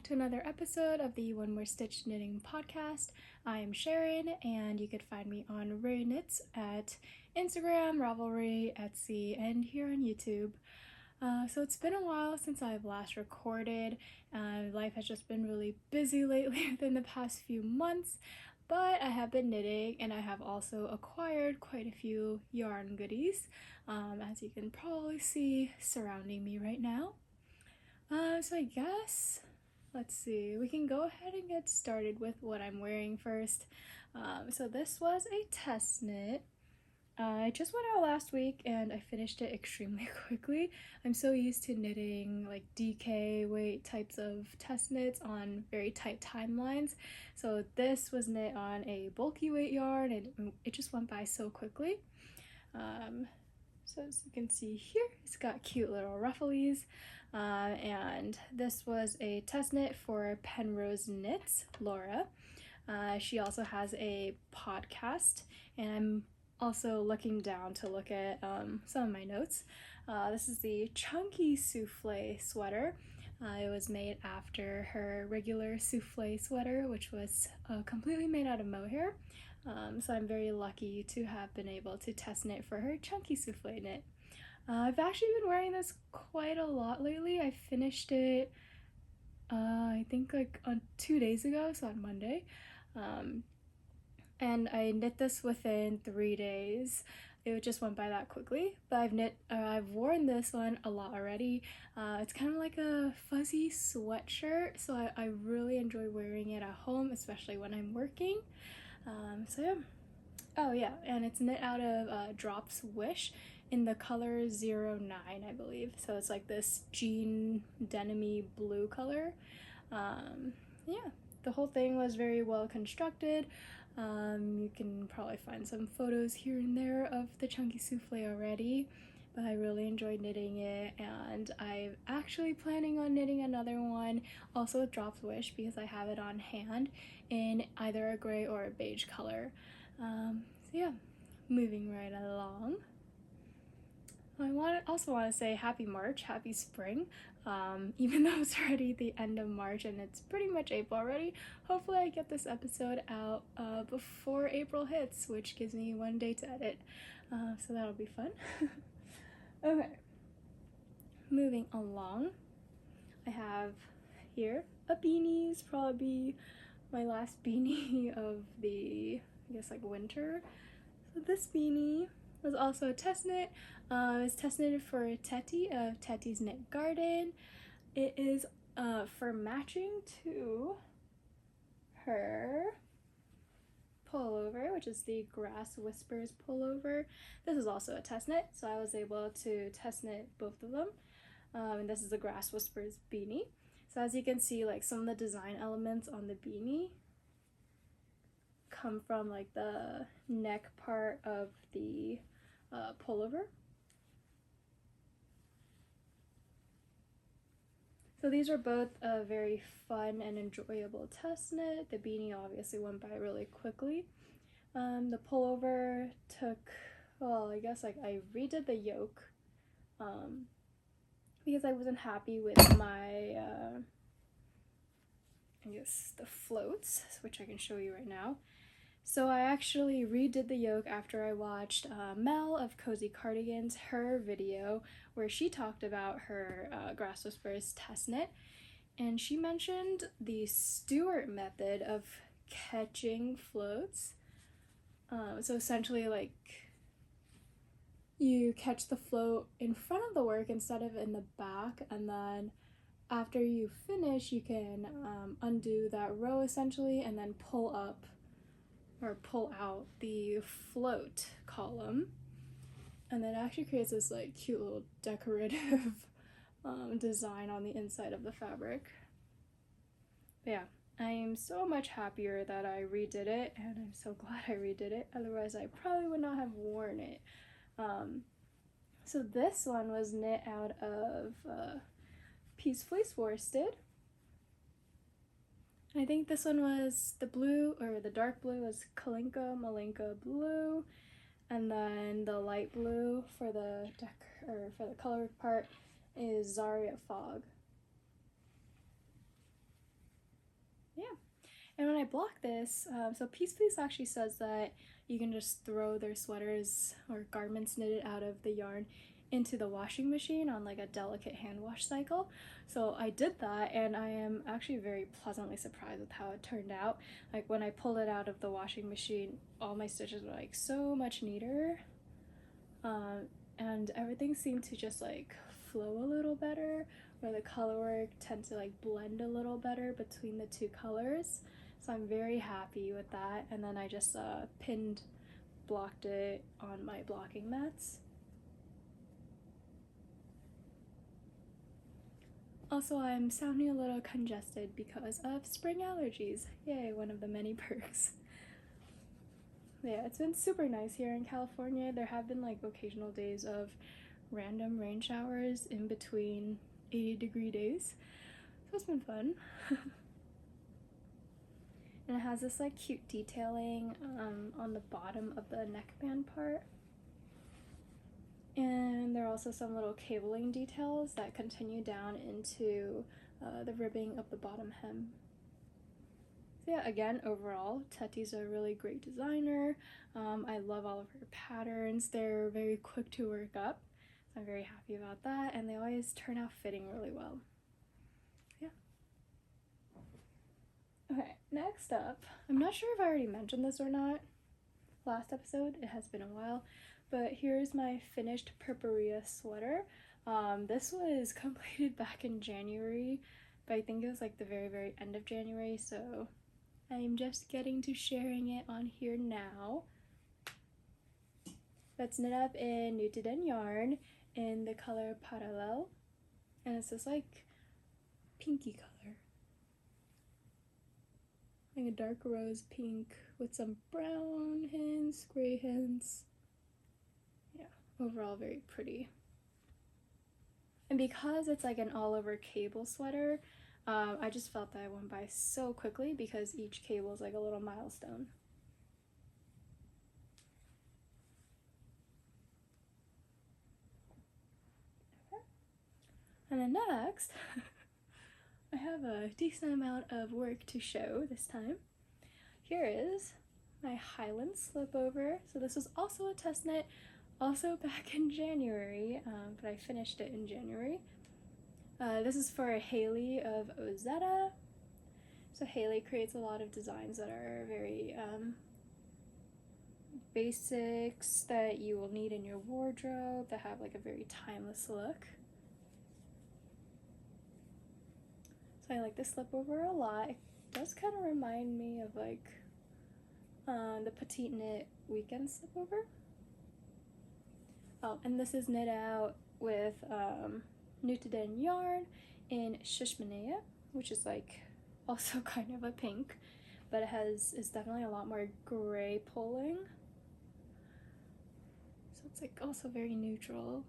back to another episode of the One More Stitch Knitting podcast. I am Sharon, and you could find me on Ray Knits at Instagram, Ravelry, Etsy, and here on YouTube. So it's been a while since I've last recorded. Life has just been really busy lately within the past few months, but I have been knitting, and I have also acquired quite a few yarn goodies, as you can probably see surrounding me right now. So I guess, let's see, we can go ahead and get started with what I'm wearing first. So this was a test knit. I just went out last week and I finished it extremely quickly. I'm so used to knitting like DK weight types of test knits on very tight timelines. So this was knit on a bulky weight yarn and it just went by so quickly. So as you can see here, it's got cute little rufflies. And this was a test knit for Penrose Knits, Laura. She also has a podcast, and I'm also looking down to look at some of my notes. This is the Chunky Soufflé Sweater. It was made after her regular Soufflé Sweater, which was completely made out of mohair. So I'm very lucky to have been able to test knit for her Chunky Soufflé knit. I've actually been wearing this quite a lot lately. I finished it, I think like on 2 days ago, so on Monday. And I knit this within 3 days. It just went by that quickly, but I've worn this one a lot already. It's kind of like a fuzzy sweatshirt, so I really enjoy wearing it at home, especially when I'm working. So yeah. Oh yeah, and it's knit out of Drops Wish in the color 09, I believe. So it's like this jean denim-y blue color. Yeah, the whole thing was very well constructed. You can probably find some photos here and there of the Chunky Soufflé already, but I really enjoyed knitting it, and I'm actually planning on knitting another one, also with Drops Wish, because I have it on hand in either a gray or a beige color. So yeah, moving right along. I also want to say happy March, happy spring, even though it's already the end of March and it's pretty much April already. Hopefully I get this episode out before April hits, which gives me 1 day to edit, so that'll be fun. Okay, moving along, I have here a Beanies, probably be my last beanie of the, I guess, like winter. So this beanie was also a test knit. It's test knitted for Teti of Teti's Knit Garden. It is for matching to her pullover, which is the Grass Whispers Pullover. This is also a test knit, so I was able to test knit both of them. And this is the Grass Whispers Beanie. So as you can see, like some of the design elements on the beanie come from like the neck part of the pullover. So these are both a very fun and enjoyable test knit. The beanie obviously went by really quickly. The pullover took, well, I guess like I redid the yoke because I wasn't happy with my I guess the floats, which I can show you right now. So I actually redid the yoke after I watched Mel of Cozy Cardigans, her video where she talked about her Grass Whispers test knit, and she mentioned the Stewart method of catching floats. So essentially, like, you catch the float in front of the work instead of in the back, and then after you finish you can undo that row essentially and then pull up or pull out the float column, and then it actually creates this like cute little decorative design on the inside of the fabric. But yeah, I am so much happier that I redid it, and I'm so glad I redid it, otherwise I probably would not have worn it. So this one was knit out of Peace Fleece worsted. I think this one was the blue, or the dark blue was Kalinka, Malinka blue, and then the light blue for the color part is Zarya Fog. And when I block this, so Peace Fleece actually says that you can just throw their sweaters or garments knitted out of the yarn into the washing machine on like a delicate hand wash cycle. So I did that, and I am actually very pleasantly surprised with how it turned out. Like when I pulled it out of the washing machine, all my stitches were like so much neater, and everything seemed to just like flow a little better, where the colorwork tends to like blend a little better between the two colors. So I'm very happy with that. And then I just blocked it on my blocking mats. Also, I'm sounding a little congested because of spring allergies. Yay, one of the many perks. Yeah, it's been super nice here in California. There have been like occasional days of random rain showers in between 80-degree days. So it's been fun. And it has this like cute detailing on the bottom of the neckband part. And there are also some little cabling details that continue down into the ribbing of the bottom hem. So yeah, again, overall, Teti's a really great designer. I love all of her patterns. They're very quick to work up. So I'm very happy about that, and they always turn out fitting really well. Yeah. Okay, next up, I'm not sure if I already mentioned this or not last episode. It has been a while, but here's my finished Purpurea sweater. This was completed back in January, but I think it was like the very end of January, so I'm just getting to sharing it on here now. That's knit up in Nutiden yarn in the color Parallel, and it's this like pinky color, like a dark rose pink with some brown hints, gray hints. Yeah, overall very pretty. And because it's like an all over cable sweater, I just felt that it went by so quickly because each cable is like a little milestone. Okay. And then next, I have a decent amount of work to show this time. Here is my Highland Slipover. So this was also a test knit, also back in January, but I finished it in January. This is for Hailey of Ozetta. So Hailey creates a lot of designs that are very basics that you will need in your wardrobe, that have like a very timeless look. So I like this Slipover a lot. It does kind of remind me of like the Petite Knit Weekend Slipover. Oh, and this is knit out with Nutiden yarn in Körsbeneja, which is like also kind of a pink, but it's definitely a lot more gray pulling. So it's like also very neutral.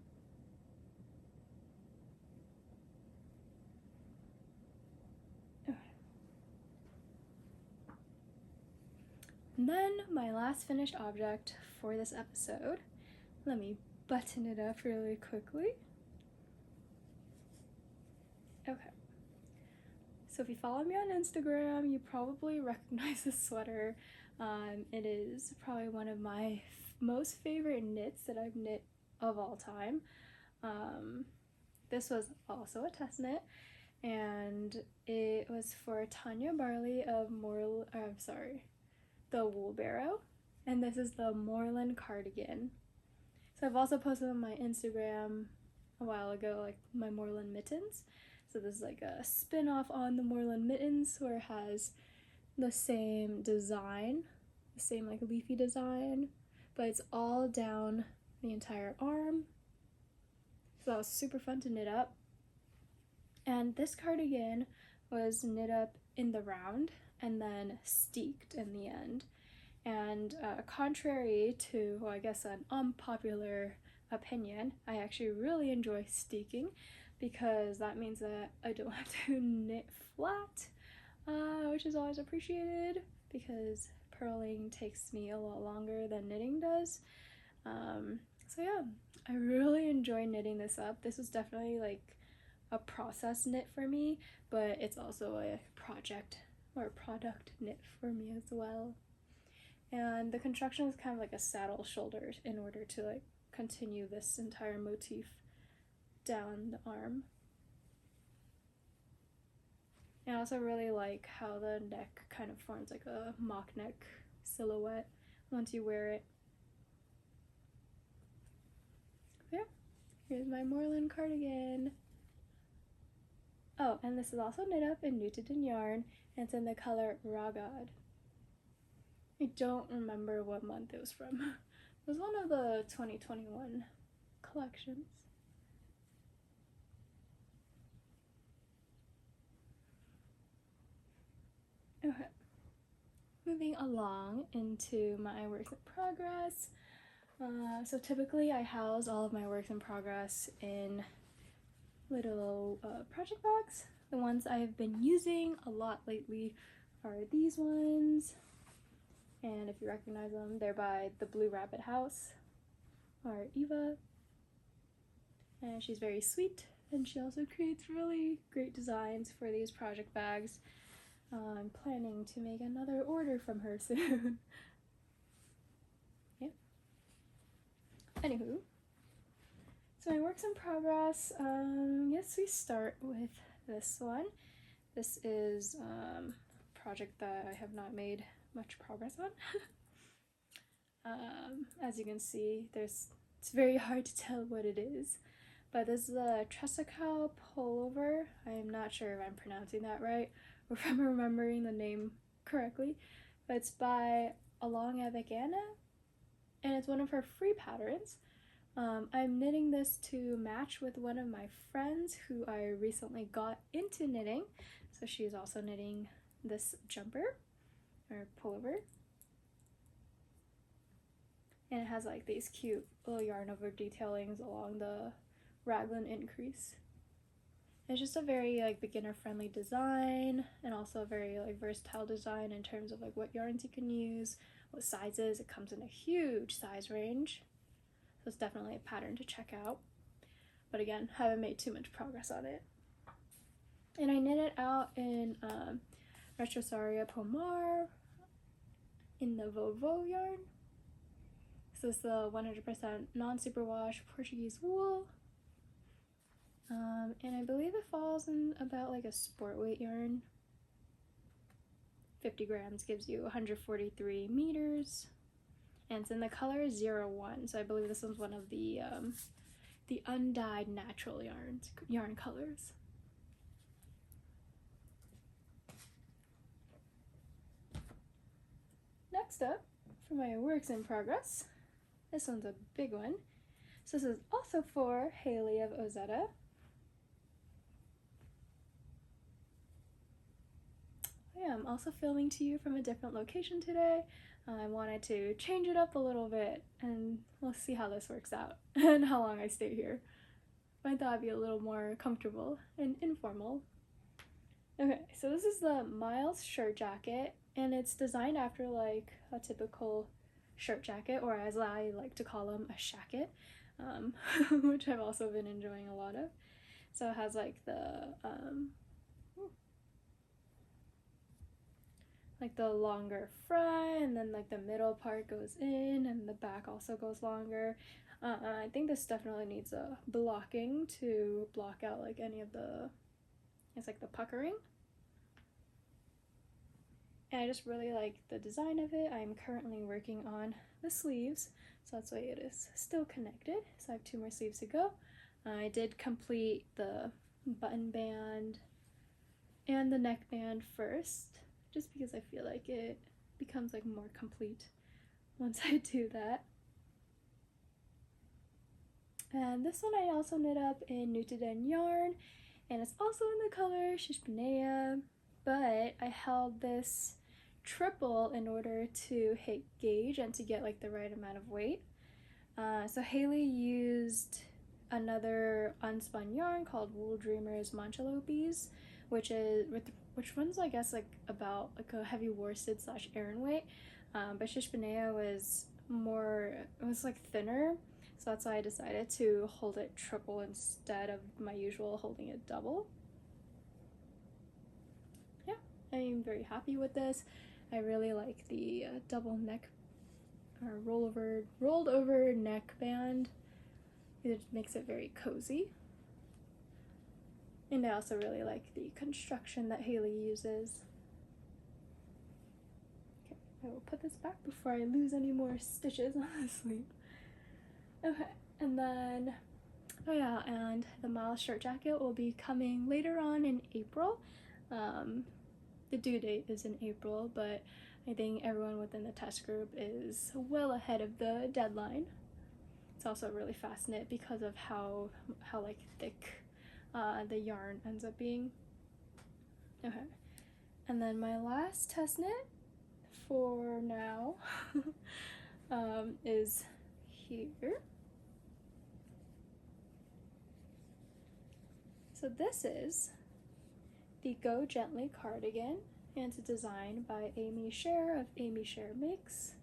Okay. And then my last finished object for this episode. Let me button it up really quickly. Okay. So if you follow me on Instagram, you probably recognize this sweater. It is probably one of my most favorite knits that I've knit of all time. This was also a test knit, and it was for Tania Barley of the Wool Barrow, and this is the Moorland cardigan. So I've also posted on my Instagram a while ago, like my Moorland mittens. So this is like a spin-off on the Moorland mittens, where it has the same design, the same like leafy design, but it's all down the entire arm. So that was super fun to knit up. And this cardigan was knit up in the round and then steeked in the end. And contrary to, I guess, an unpopular opinion, I actually really enjoy steeking, because that means that I don't have to knit flat, which is always appreciated, because purling takes me a lot longer than knitting does. So yeah, I really enjoy knitting this up. This was definitely like a process knit for me, but it's also a project or product knit for me as well. And the construction is kind of like a saddle shoulder in order to like continue this entire motif down the arm. And I also really like how the neck kind of forms like a mock neck silhouette once you wear it. Yeah, here's my Moorland cardigan. Oh, and this is also knit up in Nutiden yarn, and it's in the color Rågad. I don't remember what month it was from. It was one of the 2021 collections. Okay, moving along into my works in progress. So typically I house all of my works in progress in little project bags. The ones I've been using a lot lately are these ones, and if you recognize them, they're by the Blue Rabbit House, or Eva, and she's very sweet, and she also creates really great designs for these project bags. I'm planning to make another order from her soon. Yeah. Anywho, so my works in progress, yes, we start with this one. This is a project that I have not made much progress on. As you can see, it's very hard to tell what it is, but this is a Trescao pullover. I'm not sure if I'm pronouncing that right or if I'm remembering the name correctly, but it's by avec, and it's one of her free patterns. I'm knitting this to match with one of my friends who I recently got into knitting, so she's also knitting this jumper or pullover, and it has like these cute little yarn over detailings along the raglan increase. It's just a very like beginner friendly design, and also a very like versatile design in terms of like what yarns you can use, what sizes. It comes in a huge size range, so it's definitely a pattern to check out. But again, haven't made too much progress on it. And I knit it out in Retrosaria Pomar in the Vovó yarn. So this is the 100% non-superwash Portuguese wool. And I believe it falls in about like a sport weight yarn. 50 grams gives you 143 meters. And it's in the color 01, so I believe this one's one of the undyed natural yarn colors. Next up, for my works in progress, this one's a big one. So this is also for Hailey of Ozetta. I'm also filming to you from a different location today. I wanted to change it up a little bit, and we'll see how this works out and how long I stay here. I thought it'd be a little more comfortable and informal. Okay, so this is the Miles shirt jacket, and it's designed after like a typical shirt jacket, or as I like to call them, a shacket, which I've also been enjoying a lot of. So it has like the longer front, and then like the middle part goes in, and the back also goes longer. I think this definitely needs a blocking to block out like any of it's like the puckering. And I just really like the design of it. I'm currently working on the sleeves, so that's why it is still connected. So I have 2 more sleeves to go. I did complete the button band and the neckband first, just because I feel like it becomes like more complete once I do that. And this one I also knit up in Nutiden yarn, and it's also in the color Körsbeneja, but I held this triple in order to hit gauge and to get like the right amount of weight. So Hailey used another unspun yarn called Wool Dreamers Monchalopes, which runs I guess like about like a heavy worsted / Aran weight, but Körsbeneja was like thinner, so that's why I decided to hold it triple instead of my usual holding it double. Yeah, I'm very happy with this. I really like the double neck or rolled over neckband. It makes it very cozy. And I also really like the construction that Hailey uses. Okay, I will put this back before I lose any more stitches on the sleeve. Okay, and then, oh yeah, and the Miles shirt jacket will be coming later on in April. The due date is in April, but I think everyone within the test group is well ahead of the deadline. It's also really fast knit because of how like thick the yarn ends up being. Okay, and then my last test knit for now is here. So this is the Go Gently cardigan, and it's designed by Aimee Sher of Aimee Sher Makes.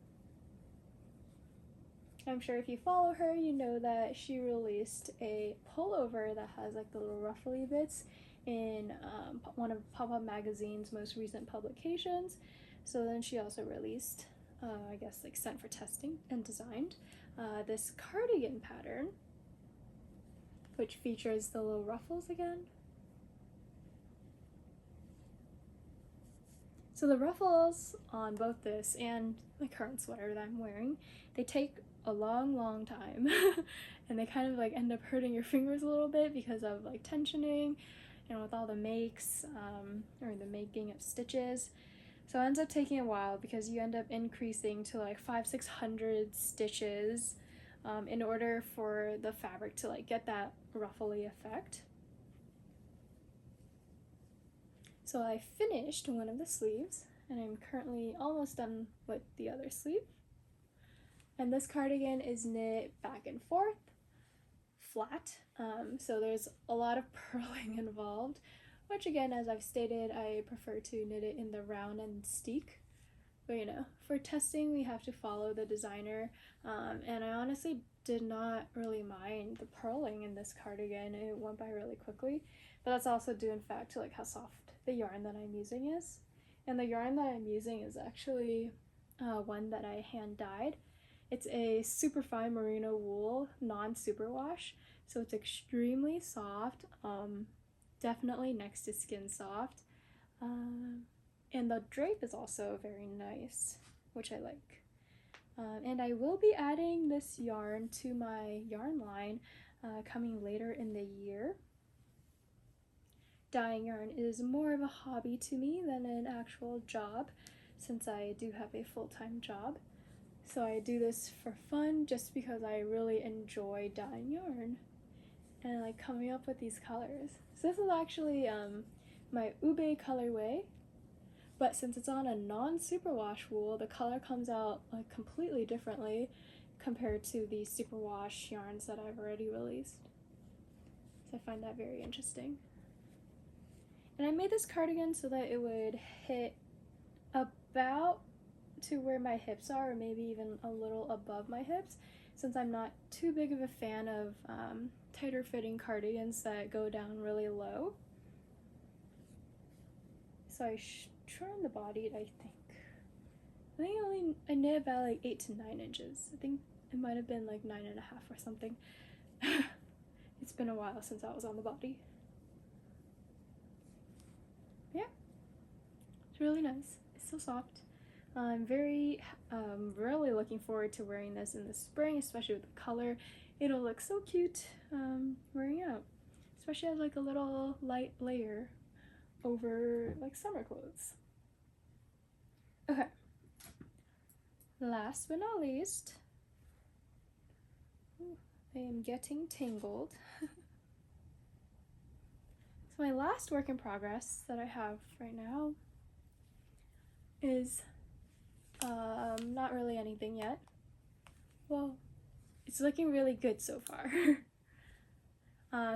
I'm sure if you follow her, you know that she released a pullover that has like the little ruffly bits in one of Pop Up Magazine's most recent publications. So then she also released, I guess like sent for testing and designed, this cardigan pattern, which features the little ruffles again. So the ruffles on both this and the current sweater that I'm wearing, they take a long time and they kind of like end up hurting your fingers a little bit because of like tensioning and with all the makes or the making of stitches. So it ends up taking a while because you end up increasing to like 500-600 stitches in order for the fabric to like get that ruffly effect. So I finished one of the sleeves and I'm currently almost done with the other sleeve. And this cardigan is knit back and forth, flat, so there's a lot of purling involved, which again, as I've stated, I prefer to knit it in the round and steek. But you know, for testing we have to follow the designer, and I honestly did not really mind the purling in this cardigan. It went by really quickly, but that's also due in fact to like how soft the yarn that I'm using is. And the yarn that I'm using is actually one that I hand dyed. It's a superfine merino wool, non-superwash, so it's extremely soft, definitely next to skin soft, and the drape is also very nice, which I like. And I will be adding this yarn to my yarn line coming later in the year. Dyeing yarn is more of a hobby to me than an actual job, since I do have a full-time job. So I do this for fun just because I really enjoy dyeing yarn and like coming up with these colors. So this is actually my ube colorway, but since it's on a non-superwash wool, the color comes out like completely differently compared to the superwash yarns that I've already released. So I find that very interesting. And I made this cardigan so that it would hit about to where my hips are, or maybe even a little above my hips, since I'm not too big of a fan of tighter fitting cardigans that go down really low. So I shortened the body, I think I knit about like 8 to 9 inches. I think it might have been like 9.5 or something. It's been a while since I was on the body. Yeah, it's really nice. It's so soft. I'm very really looking forward to wearing this in the spring, especially with the color. It'll look so cute wearing out, especially as like a little light layer over like summer clothes. Okay, last but not least, I am getting tangled. So my last work in progress that I have right now is not really anything yet. Well, it's looking really good so far.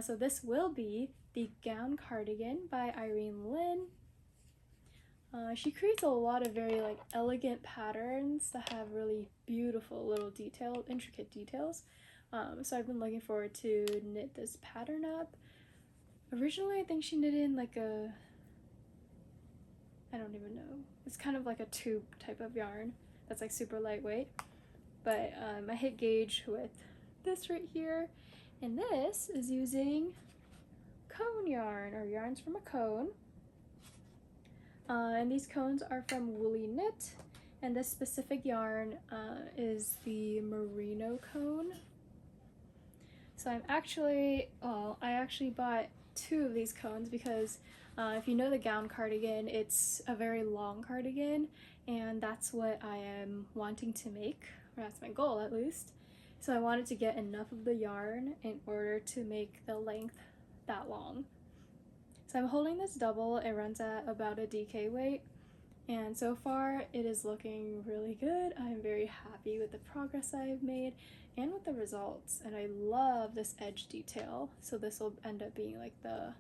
So this will be the Gown Cardigan by Irene Lin. She creates a lot of very like elegant patterns that have really beautiful little intricate details. So I've been looking forward to knit this pattern up. Originally, I think she knitted in like I don't even know. It's kind of like a tube type of yarn that's like super lightweight. But I hit gauge with this right here, and this is using cone yarn, or yarns from a cone. And these cones are from Woolly Knit, and this specific yarn is the merino cone. So I actually bought 2 of these cones because if you know the gown cardigan, it's a very long cardigan, and that's what I am wanting to make, or that's my goal at least. So I wanted to get enough of the yarn in order to make the length that long. So I'm holding this double. It runs at about a DK weight, and so far it is looking really good. I'm very happy with the progress I've made and with the results, and I love this edge detail. So this will end up being like the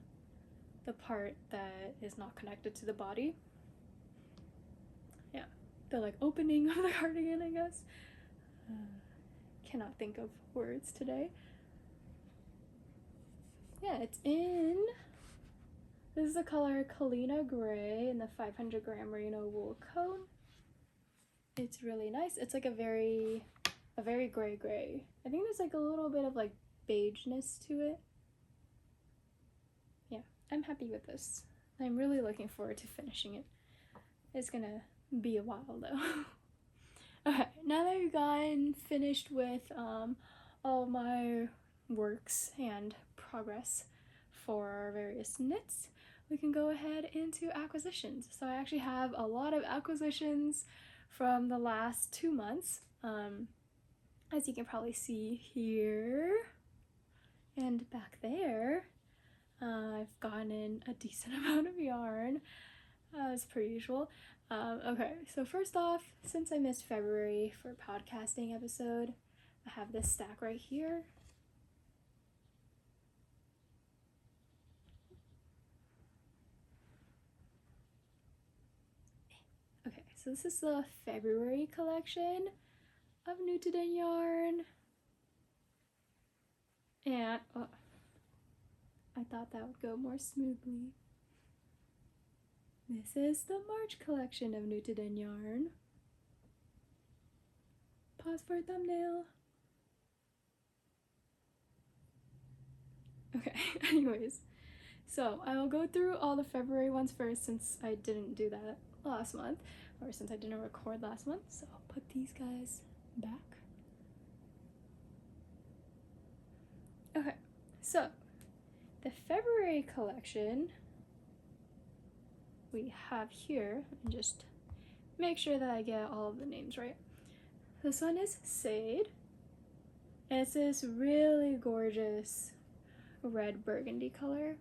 part that is not connected to the body. Yeah, the like opening of the cardigan, I guess. Cannot think of words today. Yeah, it's in, this is the color Kalinka Gray in the 500 gram merino wool cone. It's really nice. It's like a very gray. I think there's like a little bit of like beigeness to it. Yeah, I'm happy with this. I'm really looking forward to finishing it. It's gonna be a while though. Okay, now that I've gotten finished with all my works and progress for various knits, we can go ahead into acquisitions. So I actually have a lot of acquisitions from the last 2 months. As you can probably see here and back there, I've gotten a decent amount of yarn, as per usual. Okay, so first off, since I missed February for podcasting episode, I have this stack right here. Okay, so this is the February collection of Nutiden yarn. And I thought that would go more smoothly. This is the March collection of Nutiden yarn. Pause for a thumbnail. Okay, anyways. So I will go through all the February ones first, since I didn't do that last month, or since I didn't record last month. So I'll put these guys back. Okay, so the February collection we have here, and just make sure that I get all of the names right. This one is Sade, and it's this really gorgeous red burgundy color.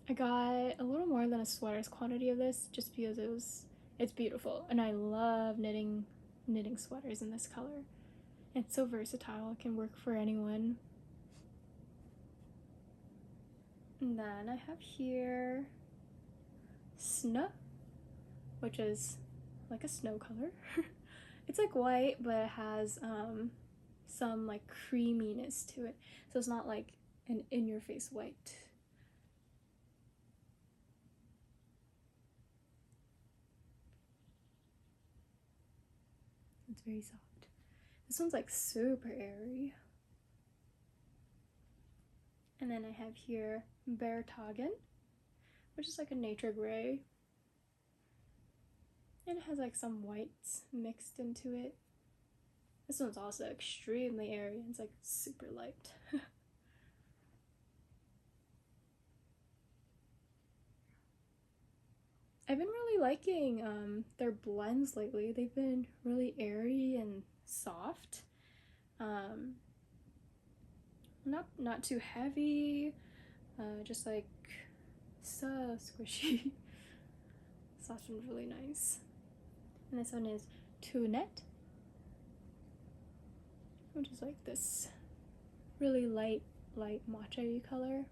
I got a little more than a sweater's quantity of this just because it's beautiful, and I love knitting sweaters in this color. It's so versatile, it can work for anyone. And then I have here Snow, which is like a snow color. It's like white, but it has some like creaminess to it, so it's not like an in-your-face white. It's very soft. This one's like super airy. And then I have here Bertagen, which is like a nature gray. And it has like some whites mixed into it. This one's also extremely airy and it's like super light. I've been really liking their blends lately. They've been really airy and soft. Not too heavy, just like so squishy. Soft and really nice. And this one is Tunette, which is like this really light matcha-y color.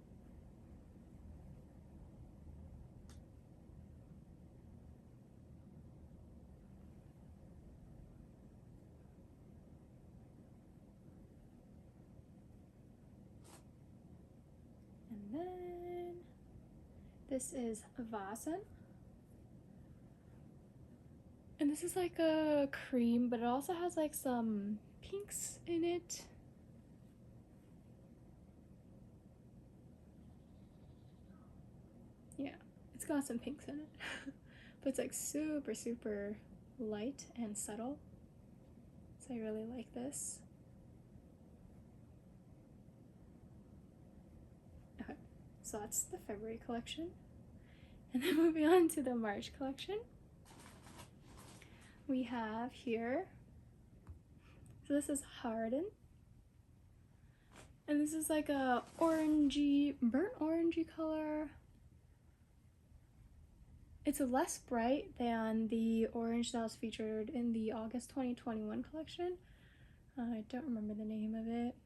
This is Vasen. And this is like a cream, but it also has like some pinks in it. Yeah, it's got some pinks in it. But it's like super, super light and subtle. So I really like this. Okay, so that's the February collection. And then moving on to the March collection. We have here, so this is Harden. And this is like a orangey, burnt orangey color. It's less bright than the orange that was featured in the August 2021 collection. I don't remember the name of it,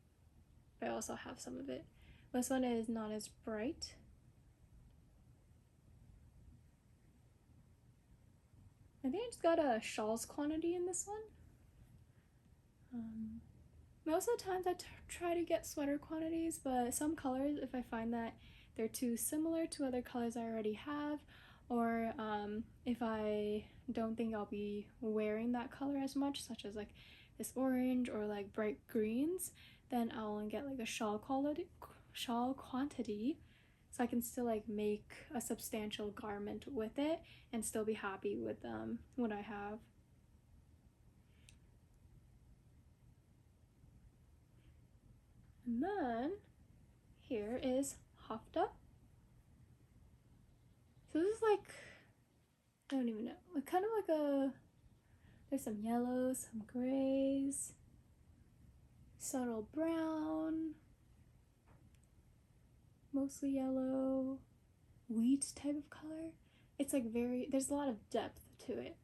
but I also have some of it. This one is not as bright. I think I just got a shawls quantity in this one. Most of the times I try to get sweater quantities, but some colors, if I find that they're too similar to other colors I already have, or if I don't think I'll be wearing that color as much, such as like this orange or like bright greens, then I'll get like a shawl quantity, so I can still like make a substantial garment with it and still be happy with what I have. And then here is Hafta. So this is like, I don't even know, like kind of like a, there's some yellows, some grays, subtle brown, mostly yellow, wheat type of color. It's like very, there's a lot of depth to it.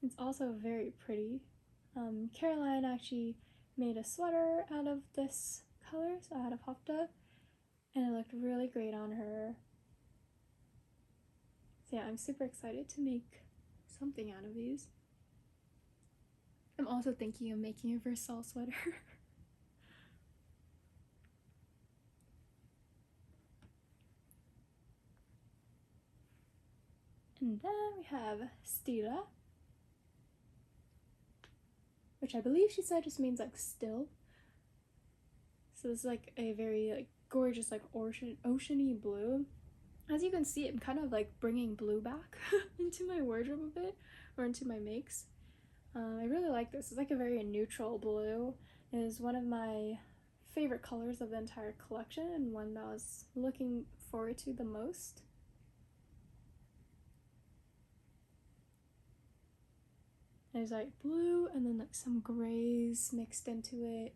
It's also very pretty. Caroline actually made a sweater out of this color, so out of Hafta, and it looked really great on her. So yeah, I'm super excited to make something out of these. I'm also thinking of making a Versailles sweater. And then we have Stila, which I believe she said just means like still. So this is like a very like gorgeous like oceany blue. As you can see, I'm kind of like bringing blue back into my wardrobe a bit, or into my makes. I really like this. It's like a very neutral blue. It is one of my favorite colors of the entire collection and one that I was looking forward to the most. There's like blue and then like some grays mixed into it.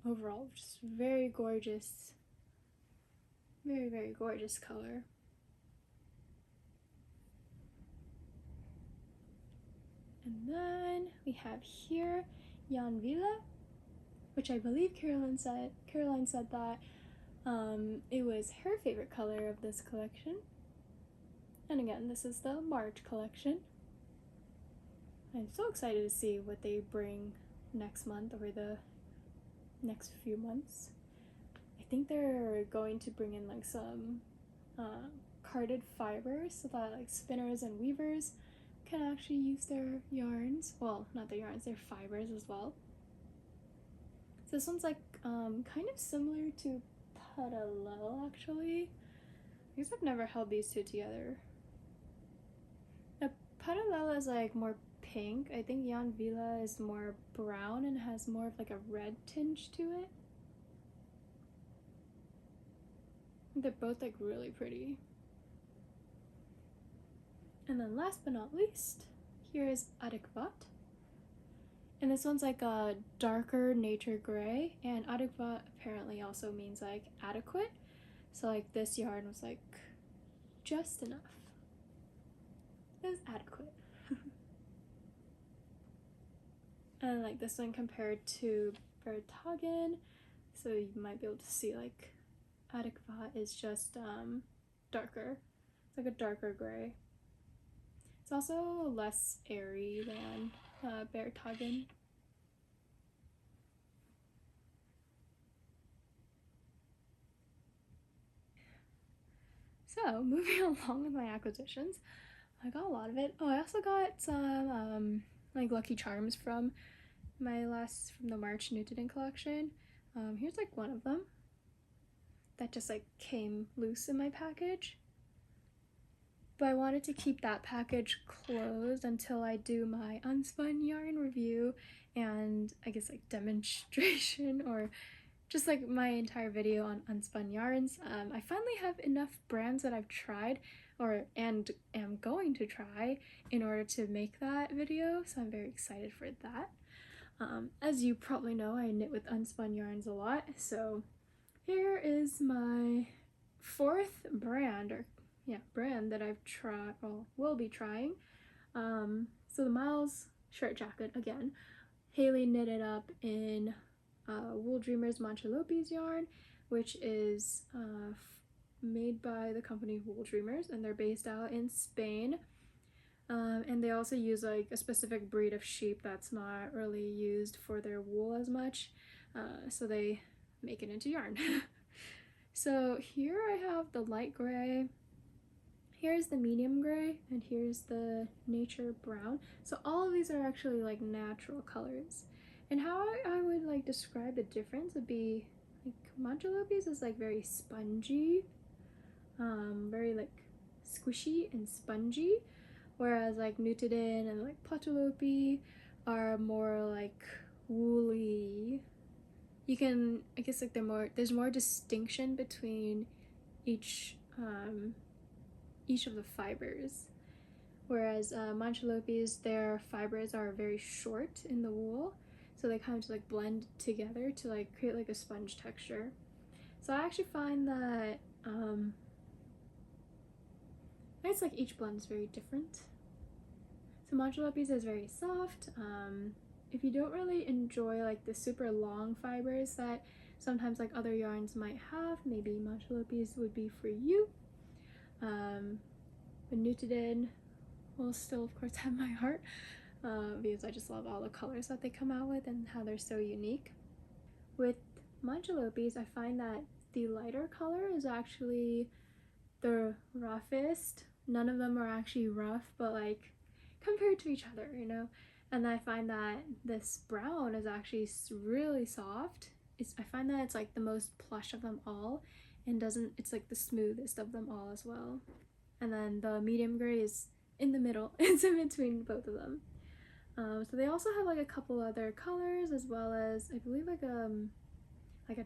Overall, just very gorgeous. Very, very gorgeous color. And then we have here Jan Villa, which I believe Caroline said that it was her favorite color of this collection. And again, this is the March collection. I'm so excited to see what they bring next month or the next few months. I think they're going to bring in like some carded fibers so that like spinners and weavers can actually use their yarns. Well, not their yarns, their fibers as well. So this one's like kind of similar to Parallel actually. I guess I've never held these two together. Now, Parallel is like more pink. I think Jan Villa is more brown and has more of like a red tinge to it. They're both like really pretty. And then last but not least, here is avec. And this one's like a darker nature gray, and avec apparently also means like adequate. So like this yarn was like just enough. It was adequate. And like this one compared to Bertagen, so you might be able to see like avec is just darker. It's like a darker gray. It's also less airy than Bertagen. So moving along with my acquisitions, I got a lot of it. Oh, I also got some like Lucky Charms from the March Nutiden collection. Here's like one of them that just like came loose in my package. But I wanted to keep that package closed until I do my unspun yarn review and I guess like demonstration, or just like my entire video on unspun yarns. I finally have enough brands that I've tried and am going to try in order to make that video, so I'm very excited for that. As you probably know, I knit with unspun yarns a lot, so here is my fourth brand that I've tried, or will be trying. So the Miles shirt jacket again. Hailey knitted up in Wool Dreamers Manchalope's yarn, which is made by the company Wool Dreamers, and they're based out in Spain. And they also use like a specific breed of sheep that's not really used for their wool as much, so they make it into yarn. So here I have the light gray, here's the medium gray, and here's the nature brown. So all of these are actually like natural colors. And how I would like describe the difference would be like Manchalope's is like very spongy, very like squishy and spongy, whereas like Nutiden and like Platolope are more like woolly. You can, I guess like there's more distinction between each of the fibers, whereas Manchalope's, their fibers are very short in the wool, so they kind of just like blend together to like create like a sponge texture. So I actually find that I guess like each blend is very different. So Manchalope's is very soft. If you don't really enjoy like the super long fibers that sometimes like other yarns might have, maybe Manchalope's would be for you. But Nutiden will still of course have my heart, because I just love all the colors that they come out with and how they're so unique. With Manchalope's, I find that the lighter color is actually the roughest. None of them are actually rough, but like compared to each other, you know? And I find that this brown is actually really soft. I find that it's like the most plush of them all, and it's like the smoothest of them all as well. And then the medium gray is in the middle. It's in between both of them. So they also have like a couple other colors, as well as I believe like a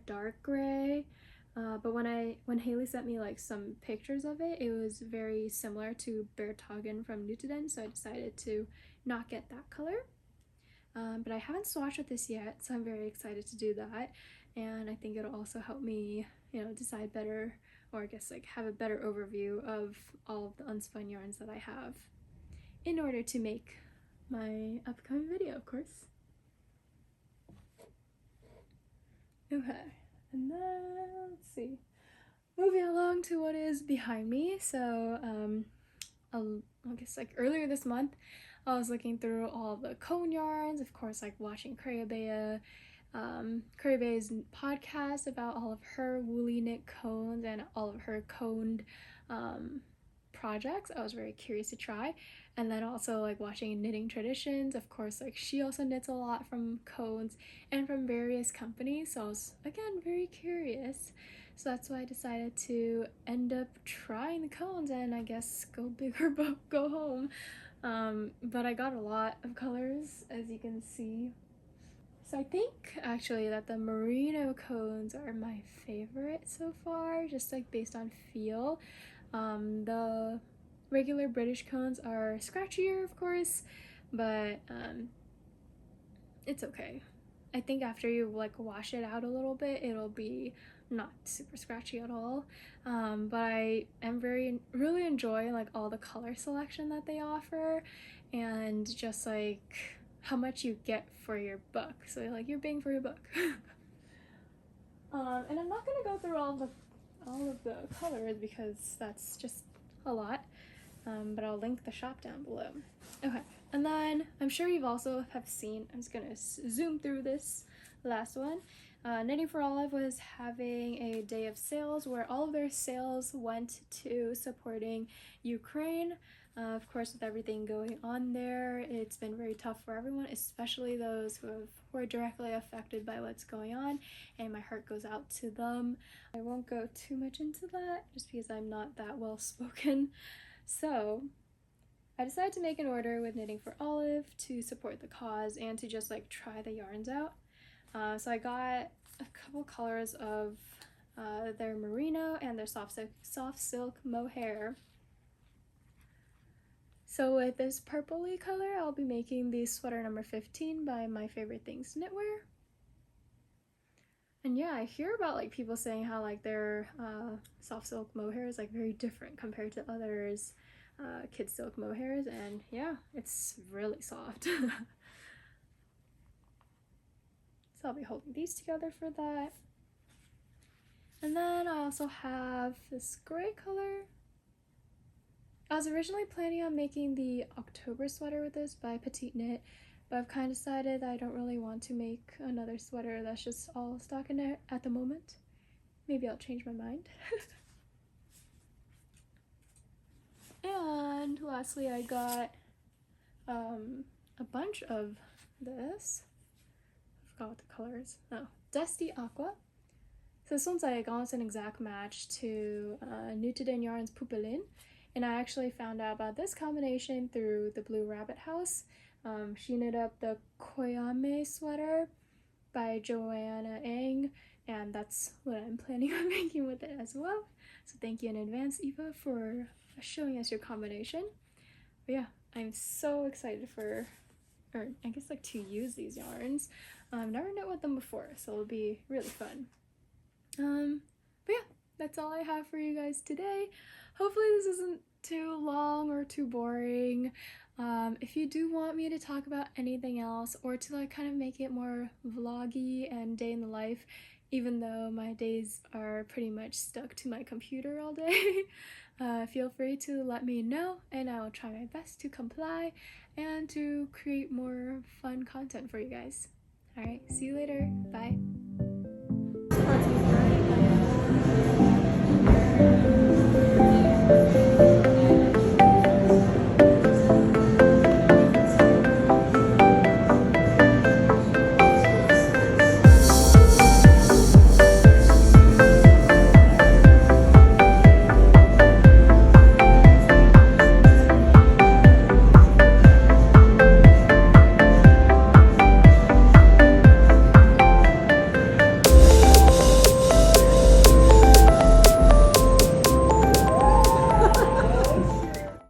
dark gray. But when Hailey sent me like some pictures of it, it was very similar to Bertagen from Nutiden, so I decided to not get that color. But I haven't swatched with this yet, so I'm very excited to do that, and I think it'll also help me, you know, decide better, or I guess like have a better overview of all of the unspun yarns that I have in order to make my upcoming video, of course. Okay, and then let's see, moving along to what is behind me. So I guess like earlier this month I was looking through all the cone yarns, of course, like watching Körsbeneja's podcast about all of her woolly knit cones and all of her coned projects. I was very curious to try. And then also like watching Knitting Traditions, of course, like she also knits a lot from cones and from various companies, so I was again very curious. So that's why I decided to end up trying the cones and I guess go big or go home. But I got a lot of colors, as you can see. So I think actually that the merino cones are my favorite so far, just like based on feel. The regular British cones are scratchier, of course, but it's okay. I think after you like wash it out a little bit, it'll be not super scratchy at all. But I am really enjoying like all the color selection that they offer, and just like how much you get for your buck. So like you're paying for your buck. And I'm not gonna go through all of the colors because that's just a lot. But I'll link the shop down below. Okay, and then I'm sure you've also have seen, I'm just gonna zoom through this last one. Knitting for Olive was having a day of sales where all of their sales went to supporting Ukraine. Of course, with everything going on there, it's been very tough for everyone, especially those who were directly affected by what's going on, and my heart goes out to them. I won't go too much into that just because I'm not that well spoken. So I decided to make an order with Knitting for Olive to support the cause and to just like try the yarns out. So I got a couple colors of their merino and their soft silk mohair. So with this purpley color, I'll be making the sweater number 15 by My Favorite Things Knitwear. And yeah, I hear about like people saying how like their soft silk mohair is like very different compared to others' kid silk mohairs, and yeah, it's really soft. So I'll be holding these together for that. And then I also have this gray color. I was originally planning on making the October sweater with this by Petite Knit, but I've kind of decided that I don't really want to make another sweater that's just all stockinette at the moment. Maybe I'll change my mind. And lastly, I got a bunch of this. I forgot what the color is. Oh, Dusty Aqua. So this one's like almost an exact match to Nutiden Yarn's Poupelin. And I actually found out about this combination through the Blue Rabbit House. She knit up the Koyame sweater by Joanna Ng, and that's what I'm planning on making with it as well. So thank you in advance, Eva, for showing us your combination. But yeah, I'm so excited for, or I guess like to use these yarns. I've never knit with them before, so it'll be really fun. But yeah, that's all I have for you guys today. Hopefully this isn't too long or too boring. If you do want me to talk about anything else or to like kind of make it more vloggy and day in the life, even though my days are pretty much stuck to my computer all day, feel free to let me know and I will try my best to comply and to create more fun content for you guys. Alright, see you later. Bye.